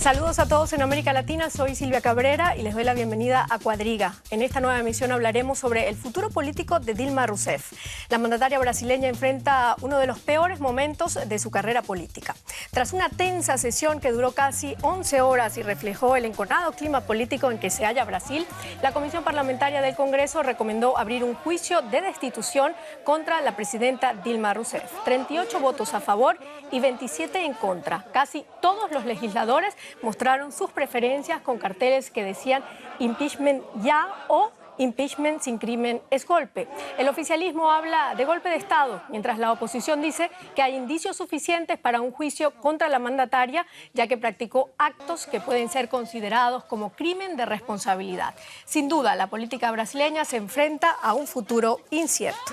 Saludos a todos en América Latina, soy Silvia Cabrera y les doy la bienvenida a Cuadriga. En esta nueva emisión hablaremos sobre el futuro político de Dilma Rousseff. La mandataria brasileña enfrenta uno de los peores momentos de su carrera política. Tras una tensa sesión que duró casi 11 horas y reflejó el enconado clima político en que se halla Brasil, la Comisión Parlamentaria del Congreso recomendó abrir un juicio de destitución contra la presidenta Dilma Rousseff. 38 votos a favor y 27 en contra. Casi todos los legisladores mostraron sus preferencias con carteles que decían impeachment ya o impeachment sin crimen es golpe. El oficialismo habla de golpe de Estado, mientras la oposición dice que hay indicios suficientes para un juicio contra la mandataria, ya que practicó actos que pueden ser considerados como crimen de responsabilidad. Sin duda, la política brasileña se enfrenta a un futuro incierto.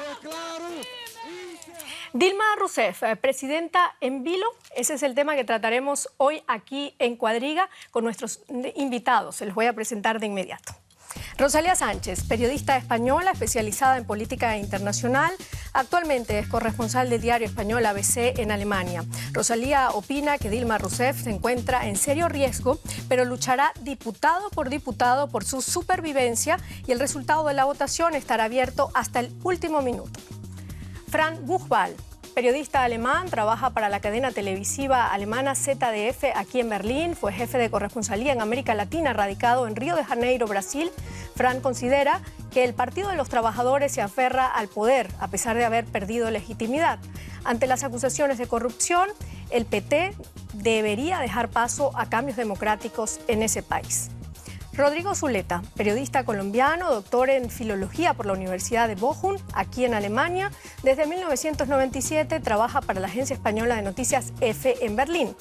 Dilma Rousseff, presidenta en vilo, ese es el tema que trataremos hoy aquí en Cuadriga con nuestros invitados. Se los voy a presentar de inmediato. Rosalía Sánchez, periodista española especializada en política internacional, actualmente es corresponsal del diario español ABC en Alemania. Rosalía opina que Dilma Rousseff se encuentra en serio riesgo, pero luchará diputado por su supervivencia y el resultado de la votación estará abierto hasta el último minuto. Fran Buchwald, periodista alemán, trabaja para la cadena televisiva alemana ZDF aquí en Berlín, fue jefe de corresponsalía en América Latina, radicado en Río de Janeiro, Brasil. Fran considera que el Partido de los Trabajadores se aferra al poder a pesar de haber perdido legitimidad. Ante las acusaciones de corrupción, el PT debería dejar paso a cambios democráticos en ese país. Rodrigo Zuleta, periodista colombiano, doctor en filología por la Universidad de Bochum, aquí en Alemania. Desde 1997 trabaja para la agencia española de noticias EFE en Berlín.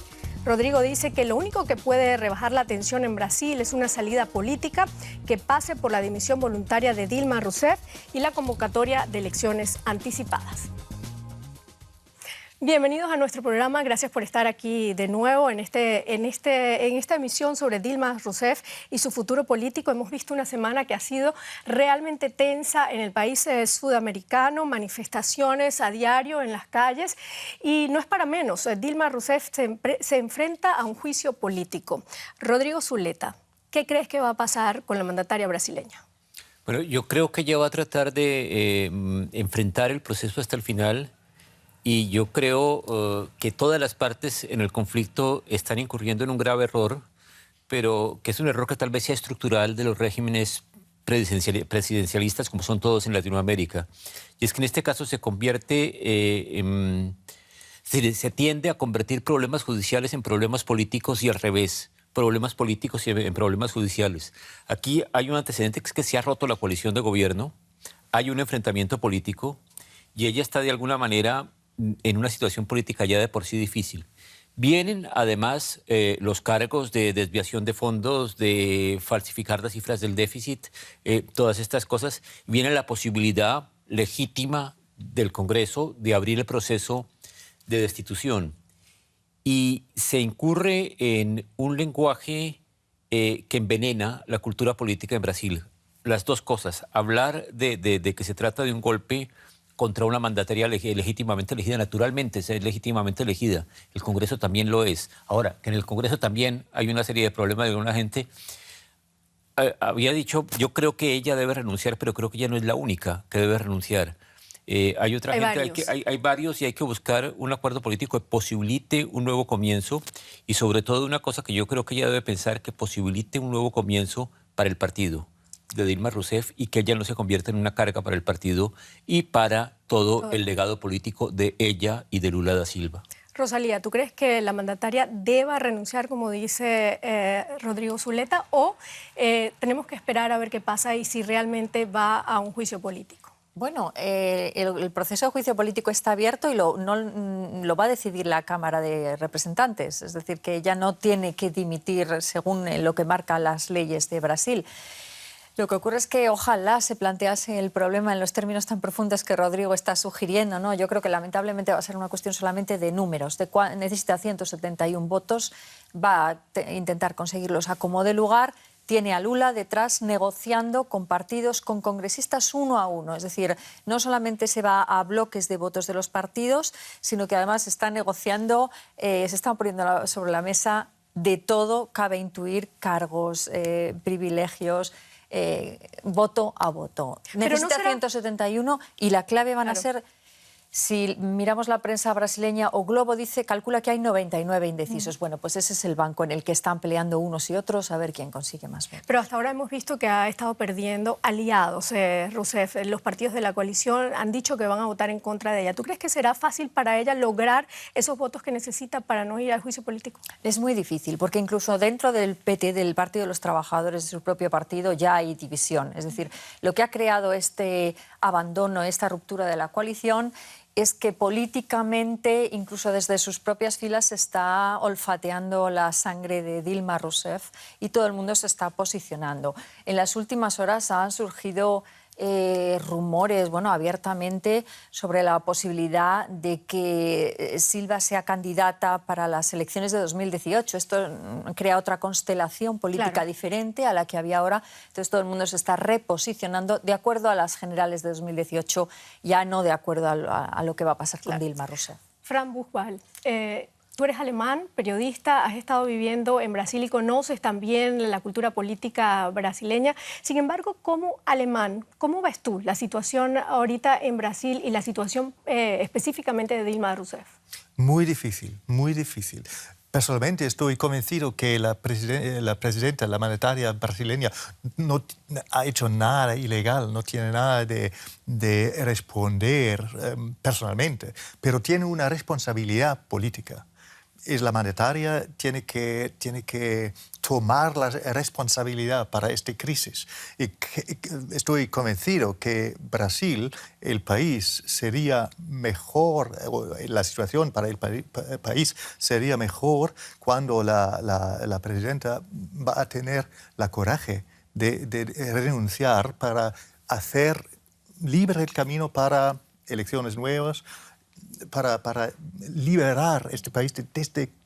Rodrigo dice que lo único que puede rebajar la tensión en Brasil es una salida política que pase por la dimisión voluntaria de Dilma Rousseff y la convocatoria de elecciones anticipadas. Bienvenidos a nuestro programa, gracias por estar aquí de nuevo en esta emisión sobre Dilma Rousseff y su futuro político. Hemos visto una semana que ha sido realmente tensa en el país sudamericano, manifestaciones a diario en las calles y no es para menos. Dilma Rousseff se enfrenta a un juicio político. Rodrigo Zuleta, ¿qué crees que va a pasar con la mandataria brasileña? Bueno, yo creo que ella va a tratar de enfrentar el proceso hasta el final. Y yo creo que todas las partes en el conflicto están incurriendo en un grave error, pero que es un error que tal vez sea estructural de los regímenes presidencialistas, como son todos en Latinoamérica. Y es que en este caso se tiende a convertir problemas judiciales en problemas políticos y al revés, problemas políticos en problemas judiciales. Aquí hay un antecedente que es que se ha roto la coalición de gobierno, hay un enfrentamiento político y ella está de alguna manera en una situación política ya de por sí difícil. Vienen además los cargos de desviación de fondos, de falsificar las cifras del déficit, todas estas cosas. Viene la posibilidad legítima del Congreso de abrir el proceso de destitución. Y se incurre en un lenguaje que envenena la cultura política en Brasil. Las dos cosas, hablar de que se trata de un golpe contra una mandataria legítimamente elegida, naturalmente es legítimamente elegida. El Congreso también lo es. Ahora, que en el Congreso también hay una serie de problemas de una gente. Había dicho, yo creo que ella debe renunciar, pero creo que ella no es la única que debe renunciar. Hay otra gente, hay varios y hay que buscar un acuerdo político que posibilite un nuevo comienzo y sobre todo una cosa que yo creo que ella debe pensar, que posibilite un nuevo comienzo para el partido de Dilma Rousseff y que ella no se convierta en una carga para el partido y para todo el legado político de ella y de Lula da Silva. Rosalía, ¿tú crees que la mandataria deba renunciar, como dice Rodrigo Zuleta, o tenemos que esperar a ver qué pasa y si realmente va a un juicio político? Bueno, el proceso de juicio político está abierto y lo va a decidir la Cámara de Representantes. Es decir, que ella no tiene que dimitir según lo que marcan las leyes de Brasil. Lo que ocurre es que ojalá se plantease el problema en los términos tan profundos que Rodrigo está sugiriendo, ¿no? Yo creo que lamentablemente va a ser una cuestión solamente de números. Necesita 171 votos, va a intentar conseguirlos a como de lugar. Tiene a Lula detrás negociando con partidos, con congresistas uno a uno. Es decir, no solamente se va a bloques de votos de los partidos, sino que además está negociando, se están poniendo sobre la mesa de todo cabe intuir cargos, privilegios, voto a voto. Necesita 171 y la clave van a ser... Si miramos la prensa brasileña, O Globo dice, calcula que hay 99 indecisos. Bueno, pues ese es el banco en el que están peleando unos y otros a ver quién consigue más votos. Pero hasta ahora hemos visto que ha estado perdiendo aliados, Rousseff. Los partidos de la coalición han dicho que van a votar en contra de ella. ¿Tú crees que será fácil para ella lograr esos votos que necesita para no ir al juicio político? Es muy difícil, porque incluso dentro del PT, del Partido de los Trabajadores, de su propio partido, ya hay división. Es decir, lo que ha creado este abandono, esta ruptura de la coalición, es que políticamente, incluso desde sus propias filas, se está olfateando la sangre de Dilma Rousseff y todo el mundo se está posicionando. En las últimas horas han surgido rumores, bueno, abiertamente, sobre la posibilidad de que Silva sea candidata para las elecciones de 2018. Esto crea otra constelación política diferente a la que había ahora. Entonces todo el mundo se está reposicionando de acuerdo a las generales de 2018, ya no de acuerdo a lo que va a pasar con Dilma Rousseff. Fran Buchwald, tú eres alemán, periodista, has estado viviendo en Brasil y conoces también la cultura política brasileña. Sin embargo, como alemán, ¿cómo ves tú la situación ahorita en Brasil y la situación específicamente de Dilma Rousseff? Muy difícil, muy difícil. Personalmente estoy convencido que la presidenta, la mandataria brasileña, no ha hecho nada ilegal, no tiene nada de responder personalmente, pero tiene una responsabilidad política. Es la mandataria, tiene que tomar la responsabilidad para esta crisis. Y estoy convencido que Brasil, el país, sería mejor, la situación para el país sería mejor cuando la presidenta va a tener la coraje de renunciar para hacer libre el camino para elecciones nuevas, para liberar este país de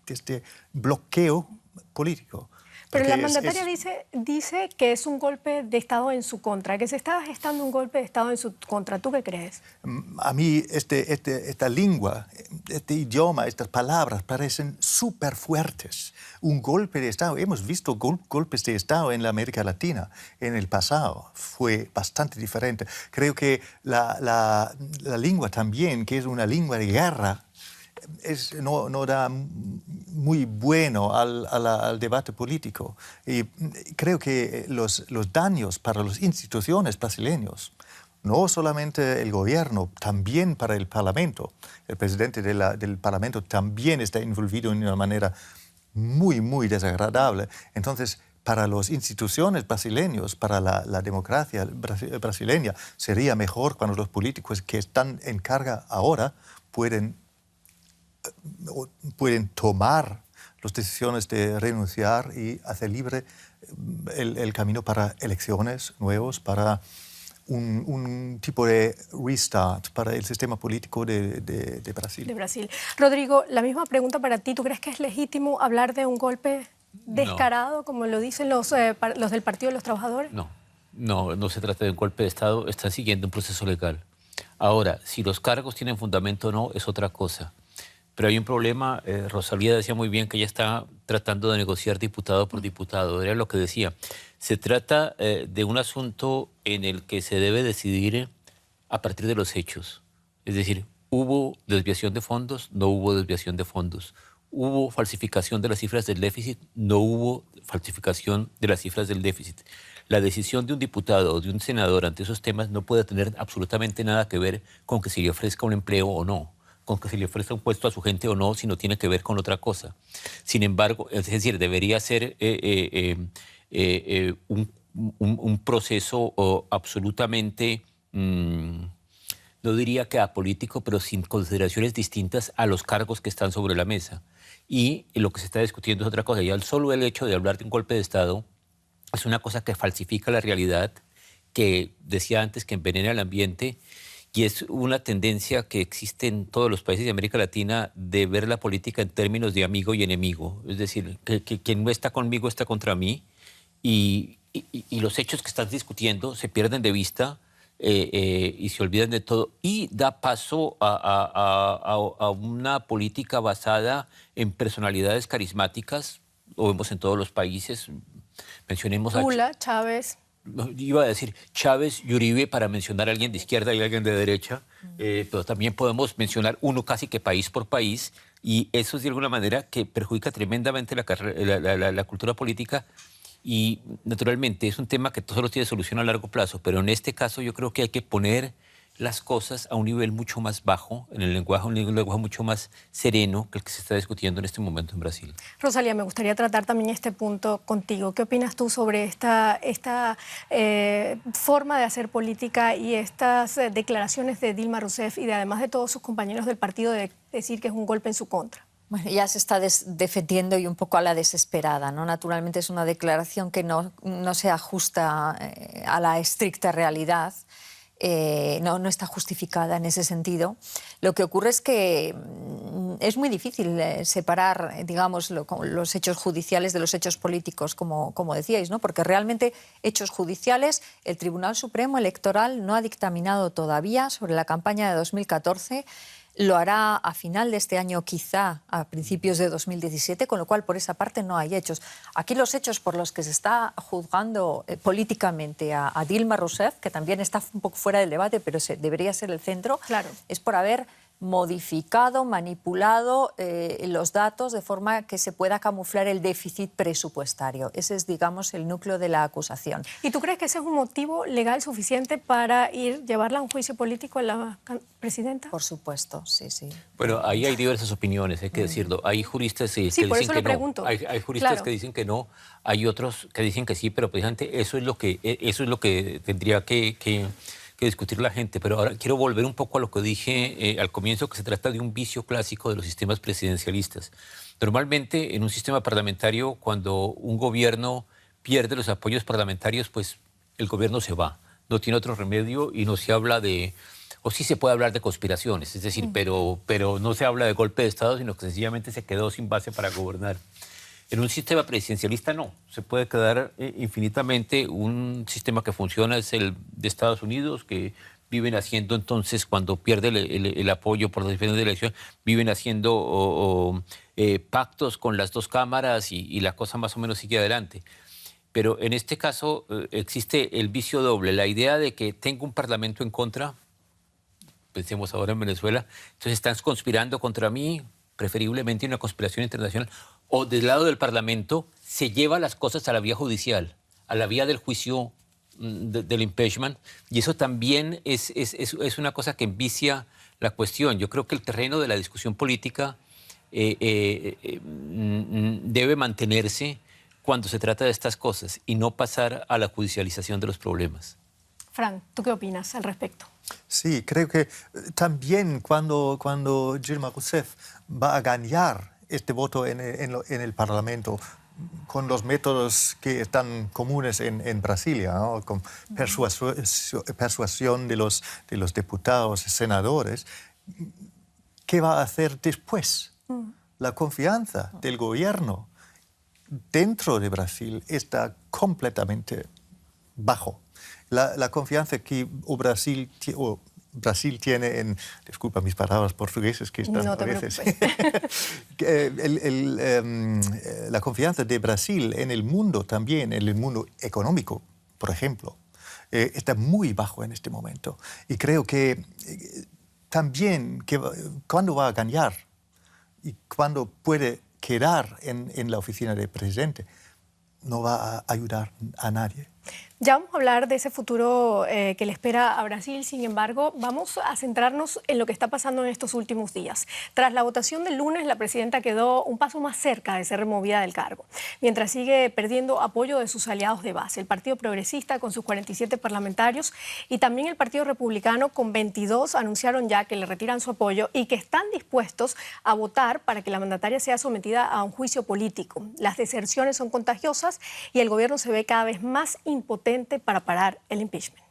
este bloqueo político. Pero la mandataria dice que es un golpe de Estado en su contra, que se está gestando un golpe de Estado en su contra. ¿Tú qué crees? A mí esta lengua, este idioma, estas palabras parecen súper fuertes. Un golpe de Estado. Hemos visto golpes de Estado en la América Latina en el pasado. Fue bastante diferente. Creo que la lengua también, que es una lengua de guerra, no da muy bueno al debate político. Y creo que los daños para las instituciones brasileñas, no solamente el gobierno, también para el Parlamento. El presidente del Parlamento también está involucrado de una manera muy, muy desagradable. Entonces, para las instituciones brasileñas, para la democracia brasileña, sería mejor cuando los políticos que están en carga ahora pueden tomar las decisiones de renunciar y hacer libre el camino para elecciones nuevas, para un tipo de restart para el sistema político de Brasil. De Brasil. Rodrigo, la misma pregunta para ti. ¿Tú crees que es legítimo hablar de un golpe descarado, como lo dicen los del Partido de los Trabajadores? No se trata de un golpe de Estado. Están siguiendo un proceso legal. Ahora, si los cargos tienen fundamento o no, es otra cosa. Pero hay un problema, Rosalía decía muy bien que ella está tratando de negociar diputado por diputado, era lo que decía. Se trata de un asunto en el que se debe decidir a partir de los hechos. Es decir, ¿hubo desviación de fondos? No hubo desviación de fondos. ¿Hubo falsificación de las cifras del déficit? No hubo falsificación de las cifras del déficit. La decisión de un diputado o de un senador ante esos temas no puede tener absolutamente nada que ver con que se le ofrezca un empleo o no, con que se le ofrezca un puesto a su gente o no, sino tiene que ver con otra cosa. Sin embargo, es decir, debería ser un proceso absolutamente, no diría que apolítico, pero sin consideraciones distintas a los cargos que están sobre la mesa. Y lo que se está discutiendo es otra cosa. Ya solo el hecho de hablar de un golpe de Estado es una cosa que falsifica la realidad, que decía antes que envenena el ambiente. Y es una tendencia que existe en todos los países de América Latina de ver la política en términos de amigo y enemigo. Es decir, que quien no está conmigo está contra mí. Y los hechos que estás discutiendo se pierden de vista y se olvidan de todo. Y da paso a una política basada en personalidades carismáticas, lo vemos en todos los países. Mencionemos Lula, Chávez. Iba a decir Chávez y Uribe para mencionar a alguien de izquierda y a alguien de derecha, pero también podemos mencionar uno casi que país por país, y eso es de alguna manera que perjudica tremendamente la cultura política, y naturalmente es un tema que solo tiene solución a largo plazo, pero en este caso yo creo que hay que poner las cosas a un nivel mucho más bajo, en el lenguaje, un lenguaje mucho más sereno que el que se está discutiendo en este momento en Brasil. Rosalía, me gustaría tratar también este punto contigo. ¿Qué opinas tú sobre esta forma de hacer política y estas declaraciones de Dilma Rousseff y además de todos sus compañeros del partido de decir que es un golpe en su contra? Bueno, ya se está defendiendo y un poco a la desesperada, ¿no? Naturalmente es una declaración que no se ajusta a la estricta realidad. No está justificada en ese sentido. Lo que ocurre es que es muy difícil separar, digamos, los hechos judiciales de los hechos políticos, como decíais, ¿no? Porque realmente hechos judiciales, el Tribunal Supremo Electoral no ha dictaminado todavía sobre la campaña de 2014. Lo hará a final de este año, quizá a principios de 2017, con lo cual por esa parte no hay hechos. Aquí los hechos por los que se está juzgando políticamente a Dilma Rousseff, que también está un poco fuera del debate, pero debería ser el centro, claro, es por haber modificado, manipulado los datos de forma que se pueda camuflar el déficit presupuestario. Ese es, digamos, el núcleo de la acusación. ¿Y tú crees que ese es un motivo legal suficiente para llevarla a un juicio político a la presidenta? Por supuesto, sí, sí. Bueno, ahí hay diversas opiniones, hay que decirlo. Hay juristas que dicen que no. Hay juristas que dicen que no, hay otros que dicen que sí, pero precisamente eso es lo que tendría que discutir la gente. Pero ahora quiero volver un poco a lo que dije al comienzo, que se trata de un vicio clásico de los sistemas presidencialistas. Normalmente en un sistema parlamentario, cuando un gobierno pierde los apoyos parlamentarios, pues el gobierno se va. No tiene otro remedio y no se habla de... O sí se puede hablar de conspiraciones, es decir, pero no se habla de golpe de Estado, sino que sencillamente se quedó sin base para gobernar. En un sistema presidencialista no, se puede quedar infinitamente. Un sistema que funciona es el de Estados Unidos, que viven haciendo entonces, cuando pierde el apoyo por la diferencia de elección, viven haciendo pactos con las dos cámaras y la cosa más o menos sigue adelante. Pero en este caso existe el vicio doble, la idea de que tengo un parlamento en contra, pensemos ahora en Venezuela, entonces están conspirando contra mí, preferiblemente una conspiración internacional, o del lado del Parlamento se lleva las cosas a la vía judicial, a la vía del juicio del impeachment, y eso también es una cosa que envicia la cuestión. Yo creo que el terreno de la discusión política debe mantenerse cuando se trata de estas cosas y no pasar a la judicialización de los problemas. Fran, ¿tú qué opinas al respecto? Sí, creo que también cuando Dilma Rousseff va a ganar este voto en el Parlamento con los métodos que están comunes en Brasilia, ¿no? Con persuasión de los diputados, senadores, ¿qué va a hacer después? La confianza del gobierno dentro de Brasil está completamente bajo. La confianza que Brasil tiene en... Disculpa mis palabras portuguesas que están no te a veces... preocupes. La confianza de Brasil en el mundo también, en el mundo económico, por ejemplo, está muy bajo en este momento. Y creo que también cuando va a ganar y cuando puede quedar en la oficina del presidente, no va a ayudar a nadie. Ya vamos a hablar de ese futuro que le espera a Brasil. Sin embargo, vamos a centrarnos en lo que está pasando en estos últimos días. Tras la votación del lunes, la presidenta quedó un paso más cerca de ser removida del cargo, mientras sigue perdiendo apoyo de sus aliados de base, el Partido Progresista con sus 47 parlamentarios y también el Partido Republicano con 22 anunciaron ya que le retiran su apoyo y que están dispuestos a votar para que la mandataria sea sometida a un juicio político. Las deserciones son contagiosas y el gobierno se ve cada vez más impotente para parar el impeachment.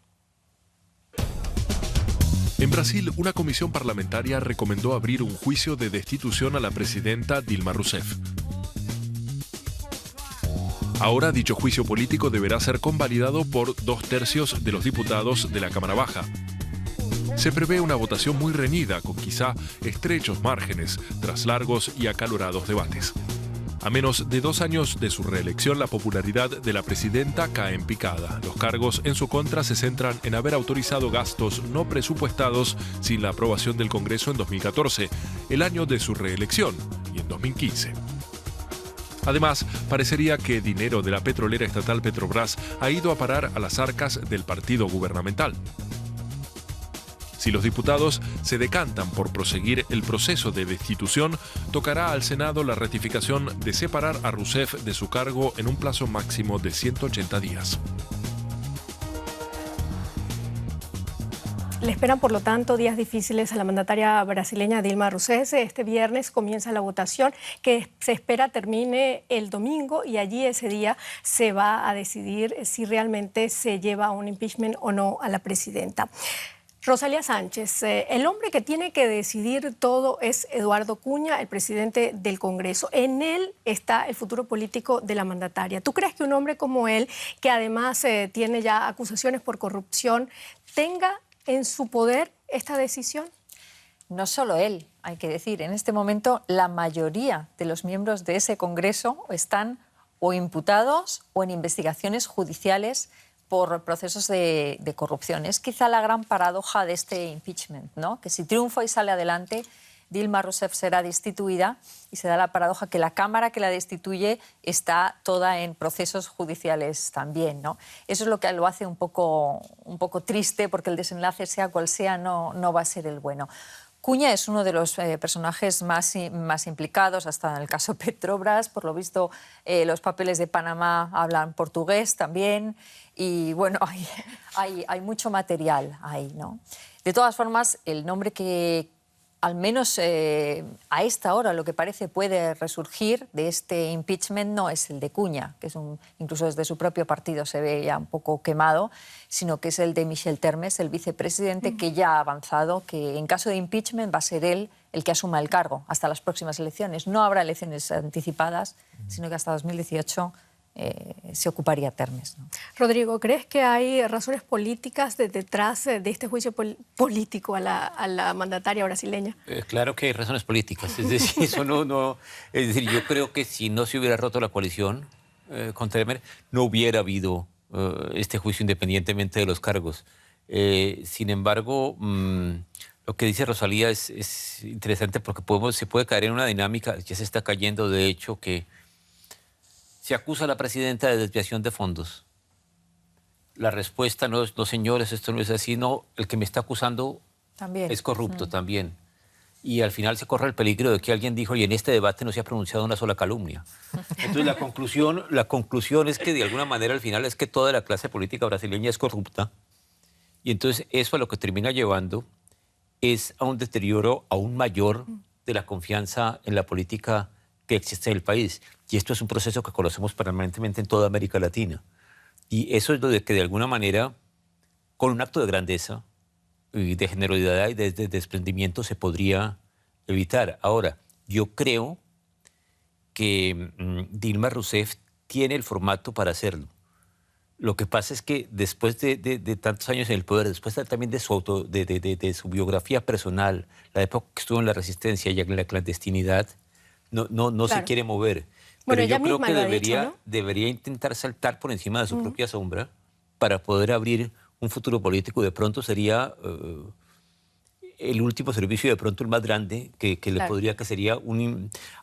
En Brasil, una comisión parlamentaria recomendó abrir un juicio de destitución a la presidenta Dilma Rousseff. Ahora, dicho juicio político deberá ser convalidado por 2/3 de los diputados de la Cámara Baja. Se prevé una votación muy reñida, con quizá estrechos márgenes, tras largos y acalorados debates. A menos de 2 años de su reelección, la popularidad de la presidenta cae en picada. Los cargos en su contra se centran en haber autorizado gastos no presupuestados sin la aprobación del Congreso en 2014, el año de su reelección, y en 2015. Además, parecería que dinero de la petrolera estatal Petrobras ha ido a parar a las arcas del partido gubernamental. Si los diputados se decantan por proseguir el proceso de destitución, tocará al Senado la ratificación de separar a Rousseff de su cargo en un plazo máximo de 180 días. Le esperan, por lo tanto, días difíciles a la mandataria brasileña Dilma Rousseff. Este viernes comienza la votación que se espera termine el domingo y allí ese día se va a decidir si realmente se lleva un impeachment o no a la presidenta. Rosalía Sánchez, el hombre que tiene que decidir todo es Eduardo Cunha, el presidente del Congreso. En él está el futuro político de la mandataria. ¿Tú crees que un hombre como él, que además tiene ya acusaciones por corrupción, tenga en su poder esta decisión? No solo él, hay que decir. En este momento la mayoría de los miembros de ese Congreso están o imputados o en investigaciones judiciales por procesos de corrupción. Es quizá la gran paradoja de este impeachment, ¿no? Que si triunfa y sale adelante, Dilma Rousseff será destituida y se da la paradoja que la Cámara que la destituye está toda en procesos judiciales también, ¿no? Eso es lo que lo hace un poco triste, porque el desenlace, sea cual sea, no va a ser el bueno. Cunha es uno de los personajes más implicados, hasta en el caso Petrobras. Por lo visto, los papeles de Panamá hablan portugués también. Y bueno, hay mucho material ahí, ¿no? De todas formas, el nombre que, al menos a esta hora, lo que parece puede resurgir de este impeachment no es el de Cunha, que es incluso desde su propio partido se ve ya un poco quemado, sino que es el de Michel Termes, el vicepresidente, que ya ha avanzado que en caso de impeachment va a ser él el que asuma el cargo hasta las próximas elecciones. No habrá elecciones anticipadas, sino que hasta 2018 se ocuparía Termes, ¿no? Rodrigo, ¿crees que hay razones políticas detrás de este juicio político a la mandataria brasileña? Claro que hay razones políticas. Es decir, eso es decir, yo creo que si no se hubiera roto la coalición con Temer, no hubiera habido este juicio independientemente de los cargos. Sin embargo, lo que dice Rosalía es interesante porque se puede caer en una dinámica, ya se está cayendo de hecho, que se acusa a la presidenta de desviación de fondos. La respuesta no es, no señores, esto no es así, no, el que me está acusando también es corrupto también. Y al final se corre el peligro de que alguien dijo, y en este debate no se ha pronunciado una sola calumnia. Entonces la conclusión es que de alguna manera al final es que toda la clase política brasileña es corrupta. Y entonces eso a lo que termina llevando es a un deterioro aún mayor de la confianza en la política que existe en el país. Y esto es un proceso que conocemos permanentemente en toda América Latina. Y eso es lo de que de alguna manera, con un acto de grandeza, y de generosidad y de desprendimiento se podría evitar. Ahora, yo creo que Dilma Rousseff tiene el formato para hacerlo. Lo que pasa es que después de tantos años en el poder, después también de su biografía personal, la época que estuvo en la resistencia y en la clandestinidad, no claro, se quiere mover. Pero yo creo que debería intentar saltar por encima de su propia sombra para poder abrir un futuro político. De pronto sería el último servicio y de pronto el más grande que le podría, que sería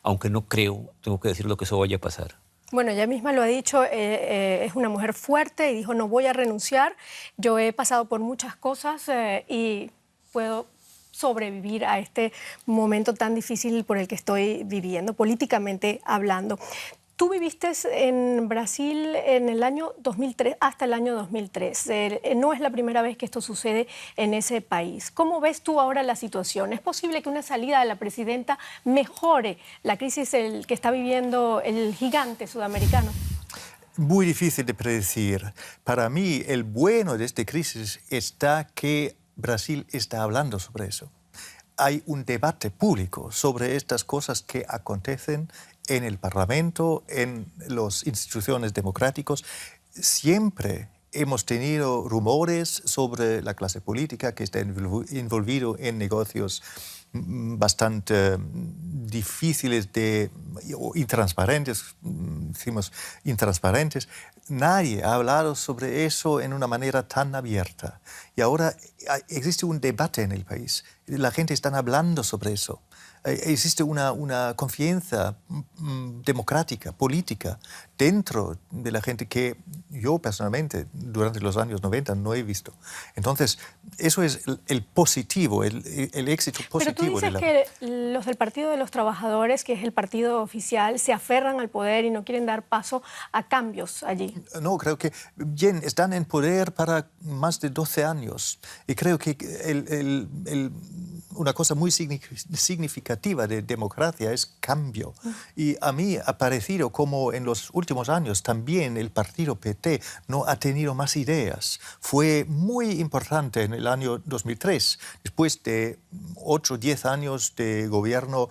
aunque no creo, tengo que decirlo, que eso vaya a pasar. Bueno, ella misma lo ha dicho, es una mujer fuerte y dijo, no voy a renunciar, yo he pasado por muchas cosas y puedo sobrevivir a este momento tan difícil por el que estoy viviendo, políticamente hablando. Tú viviste en Brasil en el año 2003, hasta el año 2003. No es la primera vez que esto sucede en ese país. ¿Cómo ves tú ahora la situación? ¿Es posible que una salida de la presidenta mejore la crisis que está viviendo el gigante sudamericano? Muy difícil de predecir. Para mí, el bueno de esta crisis está que Brasil está hablando sobre eso. Hay un debate público sobre estas cosas que acontecen en el Parlamento, en las instituciones democráticas. Siempre hemos tenido rumores sobre la clase política que está envolvido en negocios bastante difíciles o intransparentes, decimos intransparentes. Nadie ha hablado sobre eso en una manera tan abierta. Y ahora existe un debate en el país. La gente está hablando sobre eso. Existe una confianza democrática, política, dentro de la gente que yo personalmente durante los años 90 no he visto. Entonces, eso es el positivo, el éxito positivo. Pero tú dices que los del Partido de los Trabajadores, que es el partido oficial, se aferran al poder y no quieren dar paso a cambios allí. No, creo que bien, están en poder para más de 12 años. Y creo que una cosa muy significativa de democracia es cambio. Y a mí ha parecido como en los últimos años también el partido PT no ha tenido más ideas. Fue muy importante en el año 2003, después de 8 o 10 años de gobierno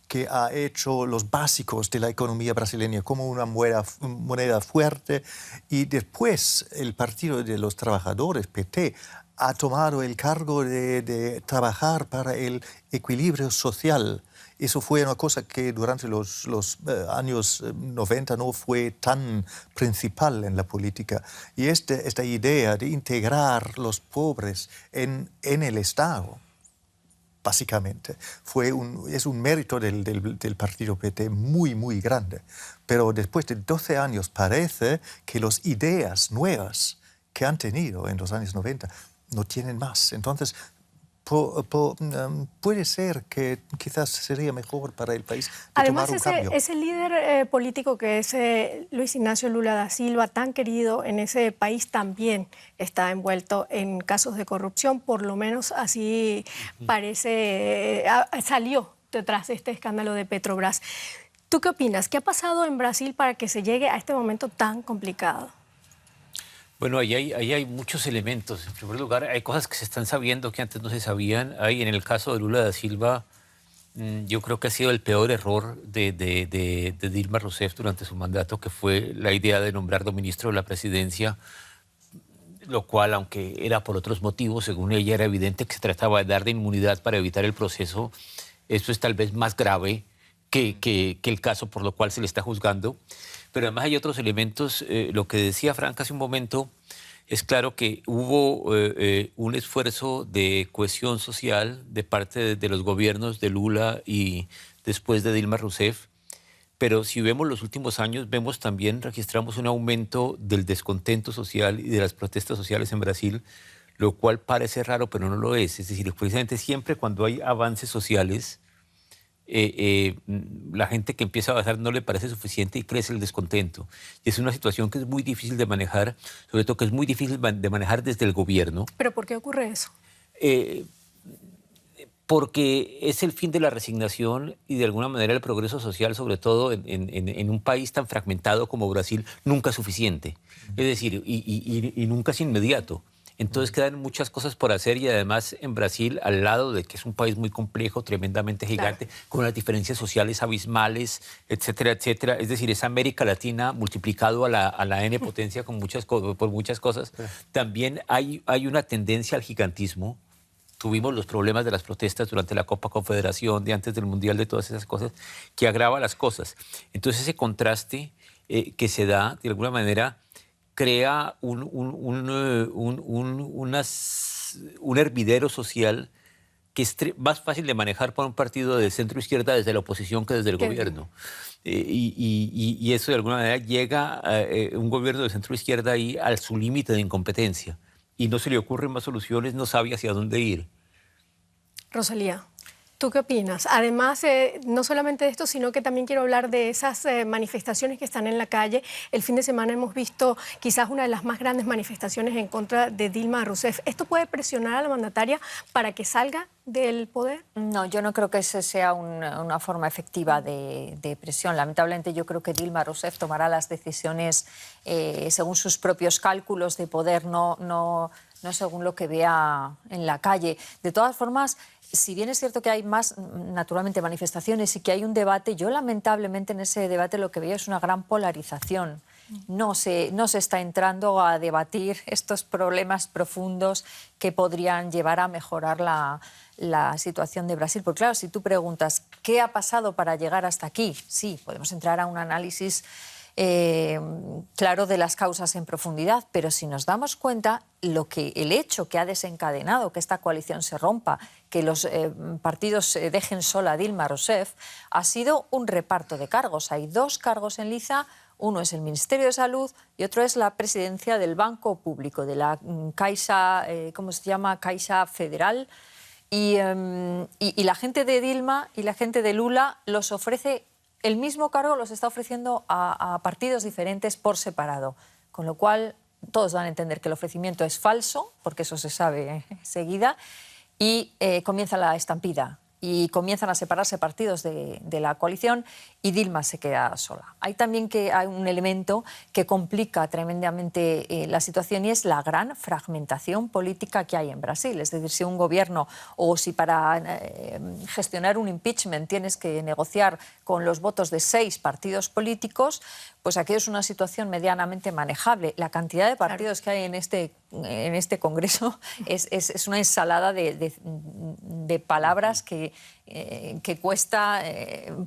que ha hecho los básicos de la economía brasileña como una moneda fuerte, y después el Partido de los Trabajadores, PT, ha tomado el cargo de trabajar para el equilibrio social. Eso fue una cosa que durante los años 90 no fue tan principal en la política. Y esta idea de integrar los pobres en el Estado, básicamente, es un mérito del partido PT muy, muy grande. Pero después de 12 años parece que las ideas nuevas que han tenido en los años 90 no tienen más. Entonces, puede ser que quizás sería mejor para el país Además, tomar un cambio. Ese líder político que es Luis Ignacio Lula da Silva, tan querido en ese país, también está envuelto en casos de corrupción, por lo menos así parece, salió detrás de este escándalo de Petrobras. ¿Tú qué opinas? ¿Qué ha pasado en Brasil para que se llegue a este momento tan complicado? Bueno, ahí hay muchos elementos. En primer lugar, hay cosas que se están sabiendo que antes no se sabían. En el caso de Lula da Silva, yo creo que ha sido el peor error de Dilma Rousseff durante su mandato, que fue la idea de nombrarlo ministro de la presidencia, lo cual, aunque era por otros motivos, según ella era evidente que se trataba de darle inmunidad para evitar el proceso. Esto es tal vez más grave que el caso por lo cual se le está juzgando. Pero además hay otros elementos. Lo que decía Frank hace un momento, es claro que hubo un esfuerzo de cohesión social de parte de los gobiernos de Lula y después de Dilma Rousseff. Pero si vemos los últimos años, registramos un aumento del descontento social y de las protestas sociales en Brasil, lo cual parece raro, pero no lo es. Es decir, precisamente siempre cuando hay avances sociales, la gente que empieza a avanzar no le parece suficiente y crece el descontento. Y es una situación que es muy difícil de manejar, sobre todo que es muy difícil de manejar desde el gobierno. ¿Pero por qué ocurre eso? Porque es el fin de la resignación y de alguna manera el progreso social, sobre todo en un país tan fragmentado como Brasil, nunca es suficiente. Es decir, y nunca es inmediato. Entonces quedan muchas cosas por hacer, y además en Brasil, al lado de que es un país muy complejo, tremendamente gigante, claro, con unas diferencias sociales abismales, etcétera, etcétera. Es decir, es América Latina multiplicado a la N potencia por muchas cosas. También hay una tendencia al gigantismo. Tuvimos los problemas de las protestas durante la Copa Confederación, de antes del Mundial, de todas esas cosas, que agrava las cosas. Entonces ese contraste que se da, de alguna manera, crea un hervidero social que es más fácil de manejar para un partido de centro-izquierda desde la oposición que desde el gobierno. Y eso de alguna manera llega un gobierno de centro-izquierda ahí a su límite de incompetencia y no se le ocurren más soluciones, no sabe hacia dónde ir. Rosalía, ¿tú qué opinas? Además, no solamente de esto, sino que también quiero hablar de esas manifestaciones que están en la calle. El fin de semana hemos visto quizás una de las más grandes manifestaciones en contra de Dilma Rousseff. ¿Esto puede presionar a la mandataria para que salga del poder? No, yo no creo que esa sea una forma efectiva de presión. Lamentablemente yo creo que Dilma Rousseff tomará las decisiones según sus propios cálculos de poder, no según lo que vea en la calle. De todas formas, si bien es cierto que hay más, naturalmente, manifestaciones y que hay un debate, yo lamentablemente en ese debate lo que veo es una gran polarización. no se está entrando a debatir estos problemas profundos que podrían llevar a mejorar la situación de Brasil. Porque claro, si tú preguntas ¿qué ha pasado para llegar hasta aquí? Sí, podemos entrar a un análisis claro de las causas en profundidad, pero si nos damos cuenta, el hecho que ha desencadenado que esta coalición se rompa, que los partidos dejen sola a Dilma Rousseff, ha sido un reparto de cargos. Hay 2 cargos en liza. Uno es el Ministerio de Salud y otro es la presidencia del Banco Público, de la Caixa, ¿cómo se llama? Caixa Federal. Y la gente de Dilma y la gente de Lula los ofrece, el mismo cargo los está ofreciendo a partidos diferentes por separado. Con lo cual todos van a entender que el ofrecimiento es falso, porque eso se sabe enseguida, y comienza la estampida. Y comienzan a separarse partidos de la coalición y Dilma se queda sola. Hay también hay un elemento que complica tremendamente la situación y es la gran fragmentación política que hay en Brasil. Es decir, si un gobierno o si para gestionar un impeachment tienes que negociar con los votos de 6 partidos políticos, pues aquello es una situación medianamente manejable. La cantidad de partidos que hay en este Congreso es una ensalada de palabras que cuesta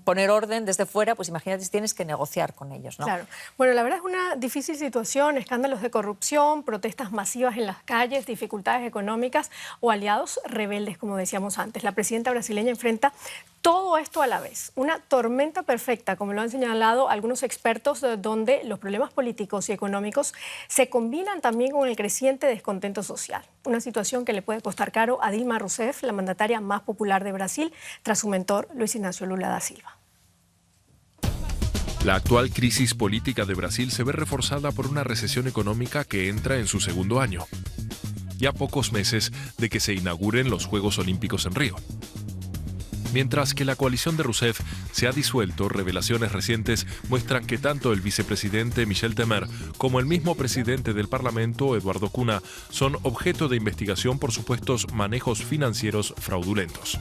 poner orden desde fuera, pues imagínate si tienes que negociar con ellos, ¿no? Claro. Bueno, la verdad es una difícil situación, escándalos de corrupción, protestas masivas en las calles, dificultades económicas o aliados rebeldes, como decíamos antes. La presidenta brasileña enfrenta todo esto a la vez, una tormenta perfecta, como lo han señalado algunos expertos, donde los problemas políticos y económicos se combinan también con el creciente descontento social. Una situación que le puede costar caro a Dilma Rousseff, la mandataria más popular de Brasil, tras su mentor Luis Ignacio Lula da Silva. La actual crisis política de Brasil se ve reforzada por una recesión económica que entra en su segundo año, ya pocos meses de que se inauguren los Juegos Olímpicos en Río. Mientras que la coalición de Rousseff se ha disuelto, revelaciones recientes muestran que tanto el vicepresidente Michel Temer como el mismo presidente del Parlamento, Eduardo Cunha, son objeto de investigación por supuestos manejos financieros fraudulentos.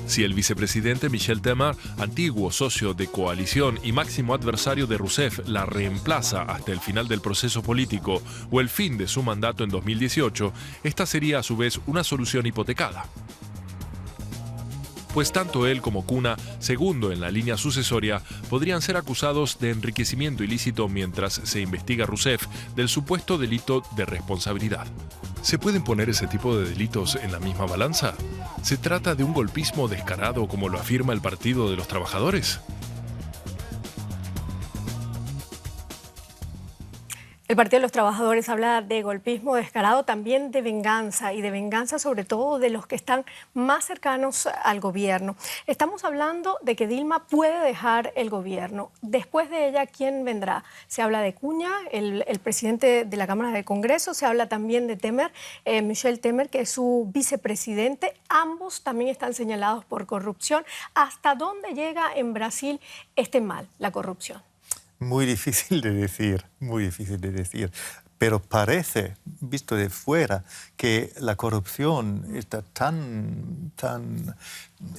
Si el vicepresidente Michel Temer, antiguo socio de coalición y máximo adversario de Rousseff, la reemplaza hasta el final del proceso político o el fin de su mandato en 2018, esta sería a su vez una solución hipotecada. Pues tanto él como Cunha, segundo en la línea sucesoria, podrían ser acusados de enriquecimiento ilícito mientras se investiga a Rousseff del supuesto delito de responsabilidad. ¿Se pueden poner ese tipo de delitos en la misma balanza? ¿Se trata de un golpismo descarado como lo afirma el Partido de los Trabajadores? El Partido de los Trabajadores habla de golpismo descarado, también de venganza, y de venganza sobre todo de los que están más cercanos al gobierno. Estamos hablando de que Dilma puede dejar el gobierno. Después de ella, ¿quién vendrá? Se habla de Cunha, el presidente de la Cámara de Congreso, se habla también de Temer, Michel Temer, que es su vicepresidente. Ambos también están señalados por corrupción. ¿Hasta dónde llega en Brasil este mal, la corrupción? Muy difícil de decir, pero parece, visto de fuera, que la corrupción está tan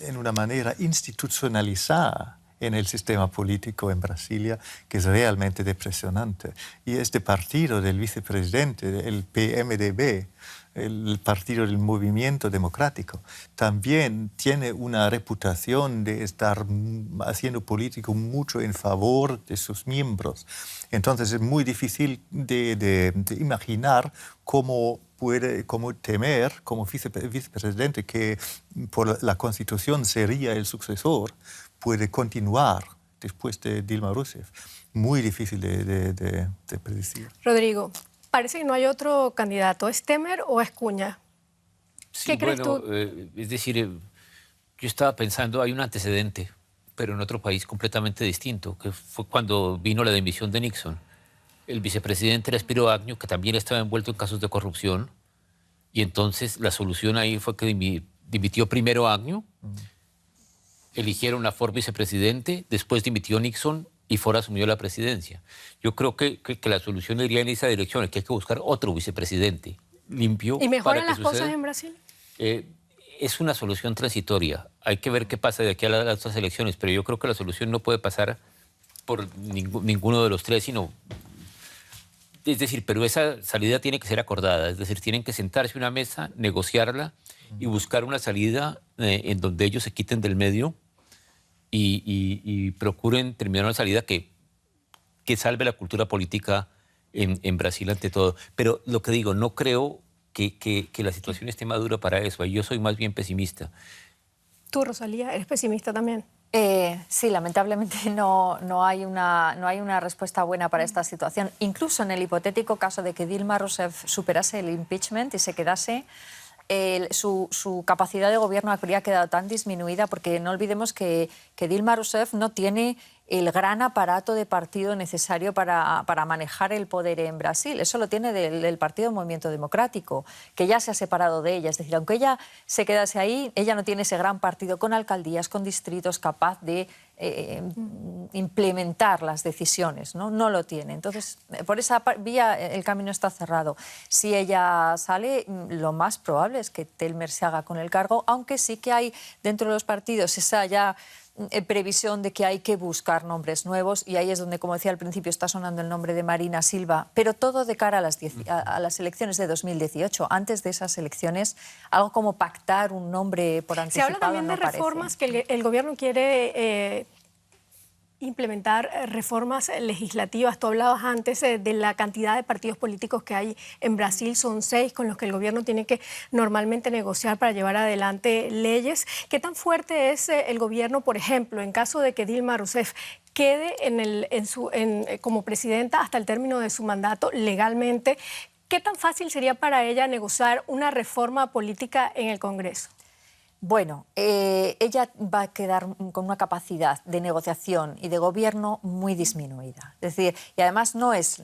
en una manera institucionalizada en el sistema político en Brasilia, que es realmente depresionante. Y este partido del vicepresidente, el PMDB, el partido del Movimiento Democrático, también tiene una reputación de estar haciendo política mucho en favor de sus miembros. Entonces es muy difícil de imaginar cómo Temer, como vicepresidente, que por la Constitución sería el sucesor, puede continuar después de Dilma Rousseff. Muy difícil de predecir. Rodrigo, parece que no hay otro candidato. ¿Es Temer o es Cunha? ¿Qué crees tú? Es decir, yo estaba pensando, hay un antecedente, pero en otro país completamente distinto, que fue cuando vino la dimisión de Nixon. El vicepresidente era Spiro Agnew, que también estaba envuelto en casos de corrupción, y entonces la solución ahí fue que dimitió primero Agnew, eligieron a Ford vicepresidente, después dimitió Nixon y Ford asumió la presidencia. Yo creo que la solución iría en esa dirección, que hay que buscar otro vicepresidente limpio. ¿Y mejoran las cosas en Brasil? Es una solución transitoria. Hay que ver qué pasa de aquí a las otras elecciones, pero yo creo que la solución no puede pasar por ninguno de los tres, sino Es decir, pero esa salida tiene que ser acordada, es decir, tienen que sentarse a una mesa, negociarla y buscar una salida en donde ellos se quiten del medio y procuren terminar una salida que salve la cultura política en Brasil ante todo. Pero lo que digo, no creo que la situación esté madura para eso. Yo soy más bien pesimista. ¿Tú, Rosalía, eres pesimista también? Sí, lamentablemente no hay una respuesta buena para esta situación. Incluso en el hipotético caso de que Dilma Rousseff superase el impeachment y se quedase, su capacidad de gobierno habría quedado tan disminuida, porque no olvidemos que Dilma Rousseff no tiene el gran aparato de partido necesario para manejar el poder en Brasil. Eso lo tiene del Partido Movimiento Democrático, que ya se ha separado de ella. Es decir, aunque ella se quedase ahí, ella no tiene ese gran partido con alcaldías, con distritos, capaz de implementar las decisiones, ¿no? No lo tiene. Entonces, por esa vía el camino está cerrado. Si ella sale, lo más probable es que Telmer se haga con el cargo, aunque sí que hay dentro de los partidos esa ya previsión de que hay que buscar nombres nuevos, y ahí es donde, como decía al principio, está sonando el nombre de Marina Silva, pero todo de cara a las elecciones de 2018. Antes de esas elecciones, algo como pactar un nombre por anticipado. Se habla también de reformas que el gobierno quiere implementar, reformas legislativas. Tú hablabas antes de la cantidad de partidos políticos que hay en Brasil. Son 6 con los que el gobierno tiene que normalmente negociar para llevar adelante leyes. ¿Qué tan fuerte es el gobierno, por ejemplo, en caso de que Dilma Rousseff quede como presidenta hasta el término de su mandato legalmente? ¿Qué tan fácil sería para ella negociar una reforma política en el Congreso? Bueno, ella va a quedar con una capacidad de negociación y de gobierno muy disminuida. Es decir, y además no es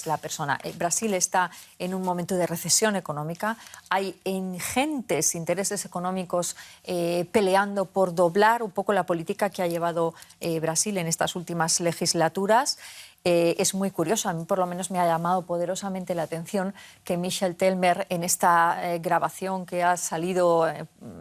la persona. Brasil está en un momento de recesión económica. Hay ingentes intereses económicos peleando por doblar un poco la política que ha llevado Brasil en estas últimas legislaturas. Es muy curioso, a mí por lo menos me ha llamado poderosamente la atención que Michel Telmer, en esta grabación que ha salido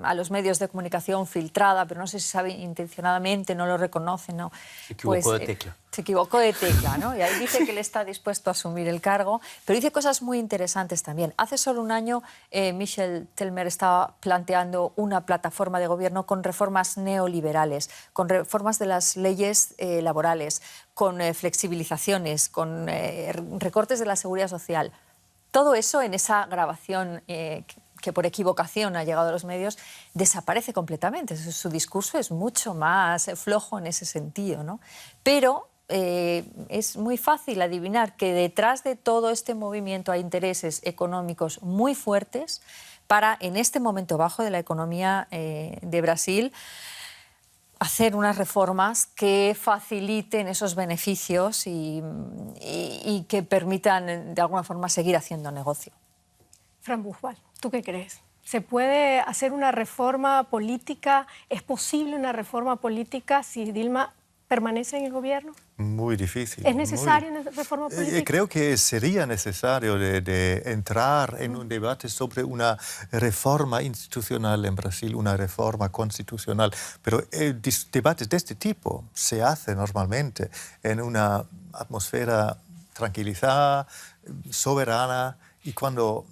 a los medios de comunicación filtrada, pero no sé si sabe intencionadamente, no lo reconoce, ¿no? Se equivocó de tecla. Se equivocó de tecla, ¿no? Y ahí dice que él está dispuesto a asumir el cargo, pero dice cosas muy interesantes también. Hace solo un año Michel Telmer estaba planteando una plataforma de gobierno con reformas neoliberales, con reformas de las leyes laborales, con flexibilizaciones, con recortes de la seguridad social. Todo eso en esa grabación que por equivocación ha llegado a los medios, desaparece completamente. Su discurso es mucho más flojo en ese sentido, ¿no? Pero es muy fácil adivinar que detrás de todo este movimiento hay intereses económicos muy fuertes para, en este momento bajo de la economía de Brasil, hacer unas reformas que faciliten esos beneficios y que permitan, de alguna forma, seguir haciendo negocio. Fran Busbal, ¿tú qué crees? ¿Se puede hacer una reforma política? ¿Es posible una reforma política si Dilma permanece en el gobierno? Muy difícil. ¿Es necesaria una reforma política? Creo que sería necesario de entrar en un debate sobre una reforma institucional en Brasil, una reforma constitucional. Pero debates de este tipo se hacen normalmente en una atmósfera tranquilizada, soberana, y cuando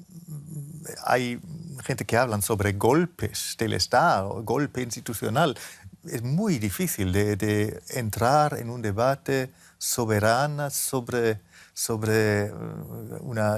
hay gente que habla sobre golpes del Estado, golpe institucional, es muy difícil de entrar en un debate soberano sobre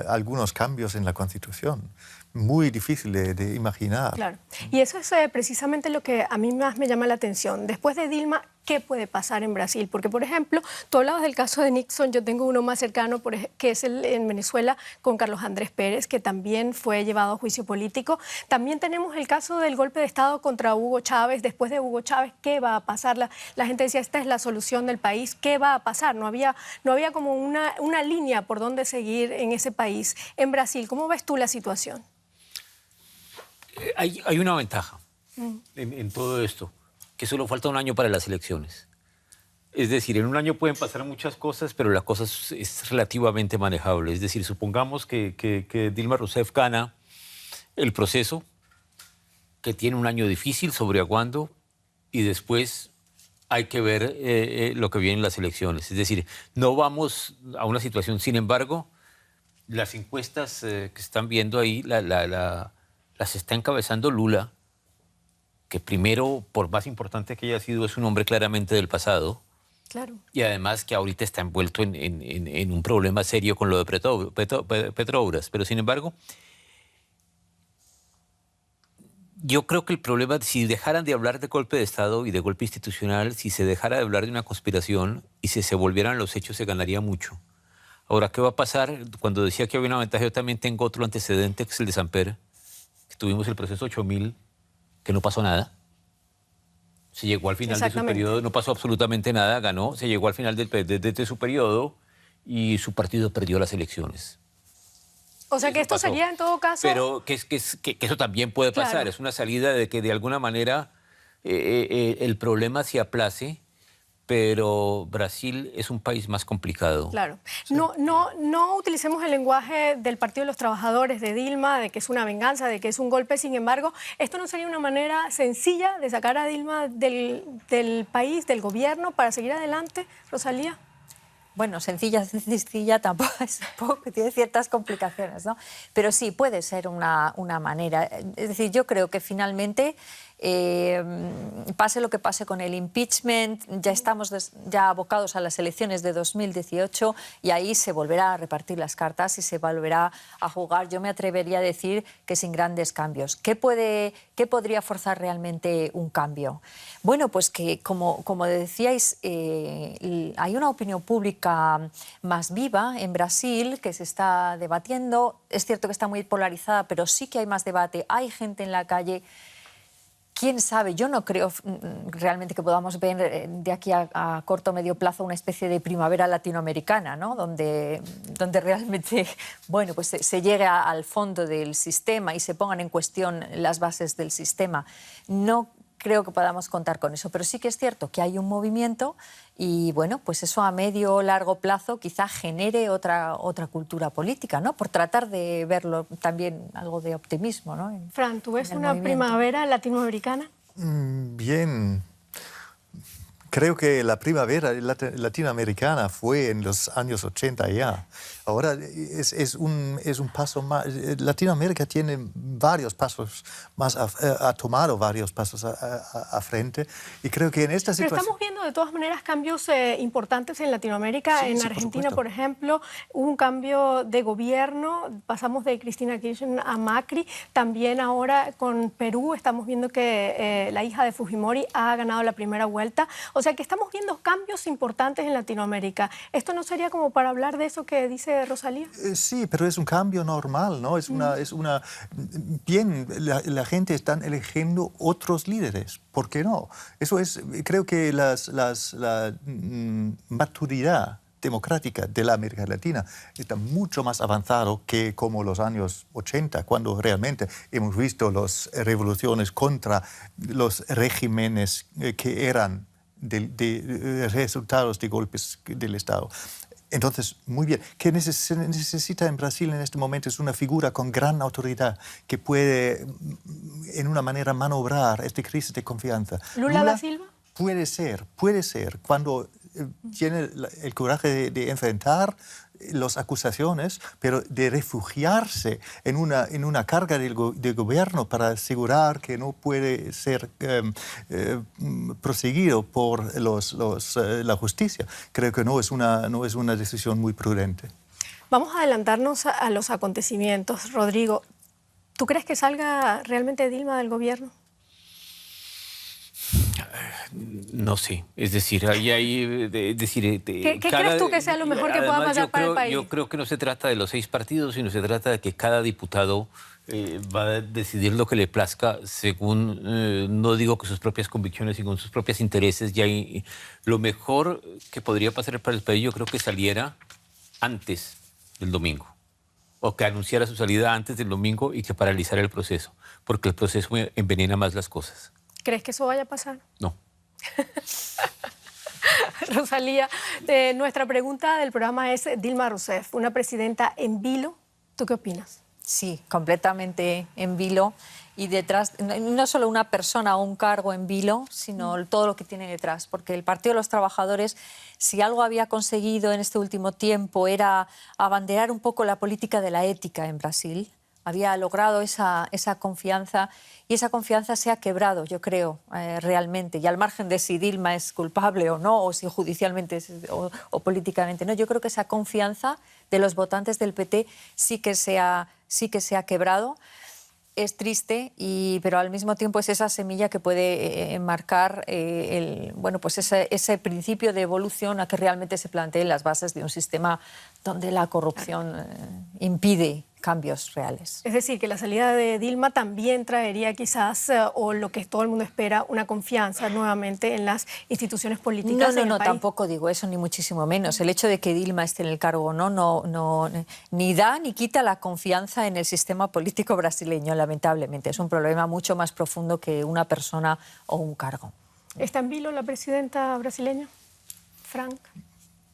algunos cambios en la Constitución. Muy difícil de imaginar. Claro. Y eso es precisamente lo que a mí más me llama la atención. Después de Dilma, ¿qué puede pasar en Brasil? Porque, por ejemplo, tú hablabas del caso de Nixon, yo tengo uno más cercano, que es en Venezuela, con Carlos Andrés Pérez, que también fue llevado a juicio político. También tenemos el caso del golpe de Estado contra Hugo Chávez. Después de Hugo Chávez, ¿qué va a pasar? La gente decía, esta es la solución del país. ¿Qué va a pasar? No había como una línea por donde seguir en ese país. En Brasil, ¿cómo ves tú la situación? Hay una ventaja en todo esto, que solo falta un año para las elecciones. Es decir, en un año pueden pasar muchas cosas, pero la cosa es relativamente manejable. Es decir, supongamos que Dilma Rousseff gana el proceso, que tiene un año difícil, sobreaguando, y después hay que ver lo que viene en las elecciones. Es decir, no vamos a una situación, sin embargo, Las encuestas que están viendo ahí las está encabezando Lula, que primero, por más importante que haya sido, es un hombre claramente del pasado. Claro. Y además que ahorita está envuelto en un problema serio con lo de Petrobras. Pero sin embargo, yo creo que el problema, si dejaran de hablar de golpe de Estado y de golpe institucional, si se dejara de hablar de una conspiración y si se volvieran los hechos, se ganaría mucho. Ahora, ¿qué va a pasar? Cuando decía que había una ventaja, yo también tengo otro antecedente, que es el de Samper, que tuvimos el proceso 8000, que no pasó nada. Se llegó al final de su periodo, no pasó absolutamente nada, ganó, se llegó al final de su periodo y su partido perdió las elecciones. O sea que esto sería en todo caso... Pero que eso también puede pasar, claro. Es una salida de que de alguna manera el problema se aplace, pero Brasil es un país más complicado. Claro. No utilicemos el lenguaje del Partido de los Trabajadores, de Dilma, de que es una venganza, de que es un golpe. Sin embargo, ¿esto no sería una manera sencilla de sacar a Dilma del país, del gobierno, para seguir adelante, Rosalía? Bueno, sencilla tampoco es poco, tiene ciertas complicaciones, ¿no? Pero sí, puede ser una manera. Es decir, yo creo que finalmente, pase lo que pase con el impeachment, ya estamos ya abocados a las elecciones de 2018 y ahí se volverá a repartir las cartas y se volverá a jugar. Yo me atrevería a decir que sin grandes cambios. ¿Qué podría forzar realmente un cambio? Bueno, pues que, como decíais, hay una opinión pública más viva en Brasil que se está debatiendo. Es cierto que está muy polarizada, pero sí que hay más debate. Hay gente en la calle. ¿Quién sabe? Yo no creo realmente que podamos ver de aquí a corto o medio plazo una especie de primavera latinoamericana, ¿no? Donde realmente, bueno, pues se llegue al fondo del sistema y se pongan en cuestión las bases del sistema. No creo que podamos contar con eso, pero sí que es cierto que hay un movimiento y, bueno, pues eso a medio o largo plazo quizá genere otra cultura política, ¿no? Por tratar de verlo también algo de optimismo, ¿no? Fran, ¿tú ves una primavera latinoamericana? Bien. Creo que la primavera latinoamericana fue en los años 80 ya. Ahora es un paso más. Latinoamérica tiene varios pasos más, ha tomado varios pasos a frente. Y creo que en esta situación... Pero estamos viendo de todas maneras cambios importantes en Latinoamérica. Sí, en sí, Argentina, por ejemplo, hubo un cambio de gobierno. Pasamos de Cristina Kirchner a Macri. También ahora con Perú estamos viendo que la hija de Fujimori ha ganado la primera vuelta. O sea que estamos viendo cambios importantes en Latinoamérica. ¿Esto no sería como para hablar de eso que dice Rosalía? Sí, pero es un cambio normal, ¿no? Bien, la gente está eligiendo otros líderes. ¿Por qué no? Eso es, creo que la maturidad democrática de la América Latina está mucho más avanzado que como los años 80, cuando realmente hemos visto las revoluciones contra los regímenes que eran de resultados de golpes del Estado. Entonces, muy bien. ¿Qué se necesita en Brasil en este momento? Es una figura con gran autoridad que puede, en una manera, manobrar esta crisis de confianza. ¿Lula da Silva? Puede ser. Cuando tiene el coraje de enfrentar las acusaciones, pero de refugiarse en una carga de gobierno para asegurar que no puede ser proseguido por la justicia. Creo que no es una decisión muy prudente. Vamos a adelantarnos a los acontecimientos. Rodrigo, ¿tú crees que salga realmente Dilma del gobierno? No sé, es decir, ¿Qué crees tú que sea lo mejor que pueda pasar para el país? Yo creo que no se trata de los 6 partidos, sino se trata de que cada diputado va a decidir lo que le plazca según, no digo que sus propias convicciones, sino sus propios intereses. Y lo mejor que podría pasar para el país, yo creo que saliera antes del domingo, o que anunciara su salida antes del domingo y que paralizara el proceso, porque el proceso envenena más las cosas. ¿Crees que eso vaya a pasar? No. Rosalía, nuestra pregunta del programa es Dilma Rousseff, una presidenta en vilo. ¿Tú qué opinas? Sí, completamente en vilo. Y detrás, no solo una persona o un cargo en vilo, sino todo lo que tiene detrás. Porque el Partido de los Trabajadores, si algo había conseguido en este último tiempo, era abanderar un poco la política de la ética en Brasil. Había logrado esa confianza, y esa confianza se ha quebrado, yo creo, realmente. Y al margen de si Dilma es culpable o no, o si judicialmente o políticamente no, yo creo que esa confianza de los votantes del PT sí que se ha quebrado. Es triste, pero al mismo tiempo es esa semilla que puede enmarcar ese principio de evolución a que realmente se planteen las bases de un sistema donde la corrupción impide cambios reales. Es decir, que la salida de Dilma también traería quizás, o lo que todo el mundo espera, una confianza nuevamente en las instituciones políticas en el país. Tampoco digo eso, ni muchísimo menos. El hecho de que Dilma esté en el cargo no ni da ni quita la confianza en el sistema político brasileño, lamentablemente. Es un problema mucho más profundo que una persona o un cargo. ¿Está en vilo la presidenta brasileña, Frank?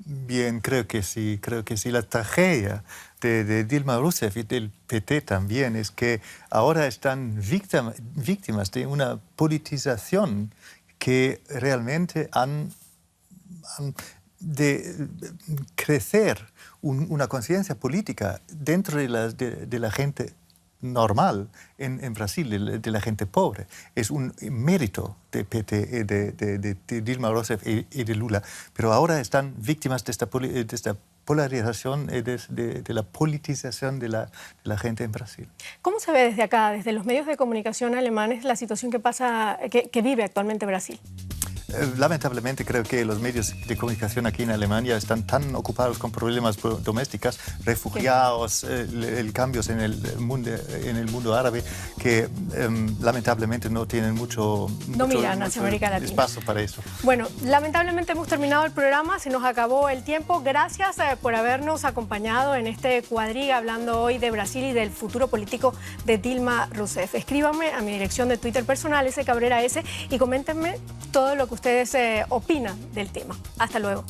Bien, creo que sí. La tragedia de Dilma Rousseff y del PT también es que ahora están víctimas de una politización que realmente han de crecer una conciencia política dentro de la gente normal en Brasil, de la gente pobre. Es un mérito de PT, de Dilma Rousseff y de Lula. Pero ahora están víctimas de esta polarización, de la politización de la gente en Brasil. ¿Cómo se ve desde acá, desde los medios de comunicación alemanes, la situación que vive actualmente Brasil? Lamentablemente creo que los medios de comunicación aquí en Alemania están tan ocupados con problemas domésticos, refugiados, cambios en el mundo árabe, que lamentablemente no tienen mucho espacio para eso. Bueno, lamentablemente hemos terminado el programa, se nos acabó el tiempo. Gracias por habernos acompañado en este Cuadriga, hablando hoy de Brasil y del futuro político de Dilma Rousseff. Escríbanme a mi dirección de Twitter personal, sCabrera S, y coméntenme todo lo que ustedes opinan del tema. Hasta luego.